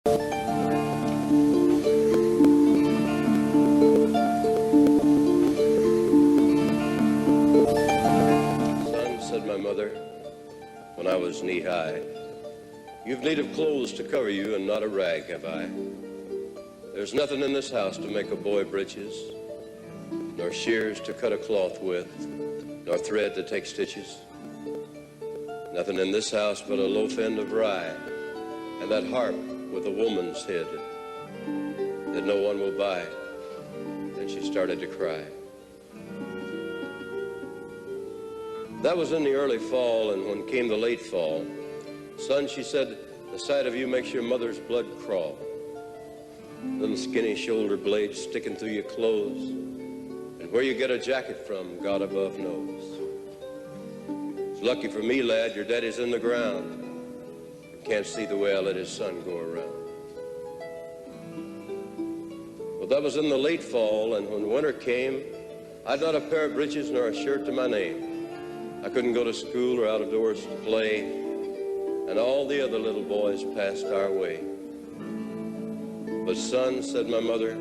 Son, said my mother, when I was knee-high, you've need of clothes to cover you and not a rag have I. There's nothing in this house to make a boy breeches, nor shears to cut a cloth with, nor thread to take stitches. Nothing in this house but a loaf end of rye, and that harp with a woman's head that no one will buy. And she started to cry. That was in the early fall, and when came the late fall, son, she said, the sight of you makes your mother's blood crawl. Little skinny shoulder blades sticking through your clothes, and where you get a jacket from, God above knows. It's lucky for me, lad, your daddy's in the ground and can't see the way I let his son go around. Well, that was in the late fall, and when winter came, I'd not a pair of breeches nor a shirt to my name. I couldn't go to school or out of doors to play, and all the other little boys passed our way. But son, said my mother,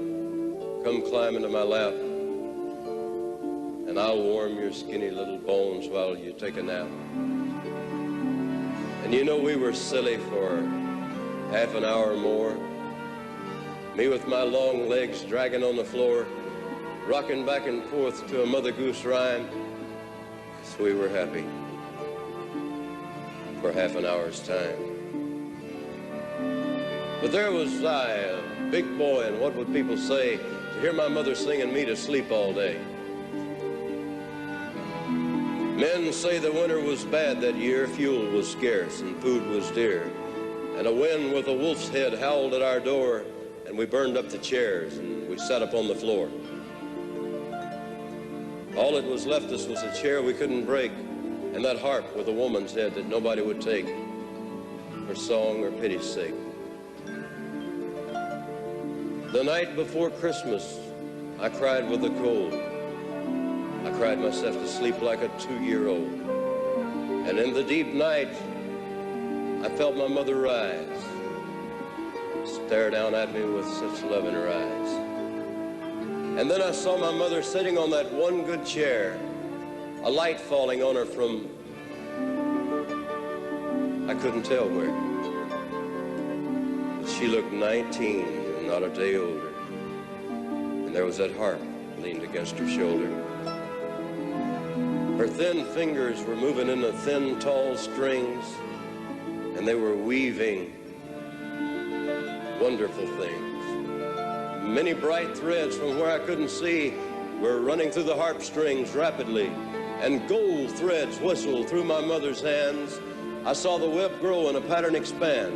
come climb into my lap, and I'll warm your skinny little bones while you take a nap. And you know we were silly for half an hour or more, me with my long legs dragging on the floor, rocking back and forth to a Mother Goose rhyme. So we were happy for half an hour's time. But there was I, a big boy, and what would people say to hear my mother singing me to sleep all day? Men say the winter was bad that year, fuel was scarce and food was dear, and a wind with a wolf's head howled at our door, and we burned up the chairs and we sat up on the floor. All that was left us was a chair we couldn't break, and that harp with a woman's head that nobody would take for song or pity's sake. The night before Christmas, I cried with the cold. I cried myself to sleep like a 2-year-old. And in the deep night, I felt my mother rise, stare down at me with such love in her eyes. And then I saw my mother sitting on that one good chair, a light falling on her from, I couldn't tell where. But she looked 19 and not a day older. And there was that harp leaned against her shoulder. Her thin fingers were moving in the thin, tall strings, and they were weaving wonderful things. Many bright threads from where I couldn't see were running through the harp strings rapidly, and gold threads whistled through my mother's hands. I saw the web grow and a pattern expand.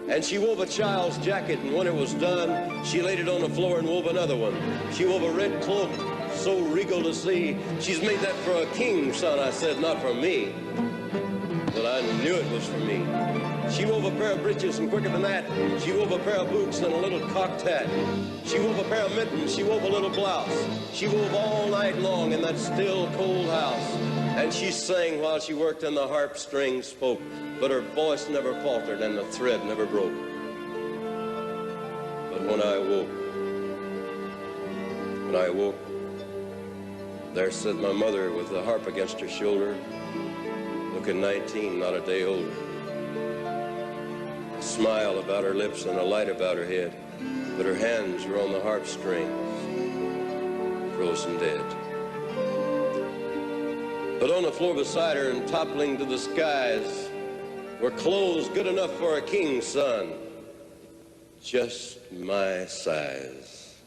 And she wove a child's jacket, and when it was done, she laid it on the floor and wove another one. She wove a red cloak, so regal to see. She's made that for a king, son, I said, not for me. But I knew it was for me. She wove a pair of breeches, and quicker than that, she wove a pair of boots and a little cocked hat. She wove a pair of mittens, she wove a little blouse. She wove all night long in that still, cold house. And she sang while she worked, and the harp strings spoke. But her voice never faltered, and the thread never broke. But when I awoke, there stood my mother with the harp against her shoulder, looking 19, not a day older. A smile about her lips and a light about her head, but her hands were on the harp strings, frozen dead. But on the floor beside her and toppling to the skies were clothes good enough for a king's son, just my size.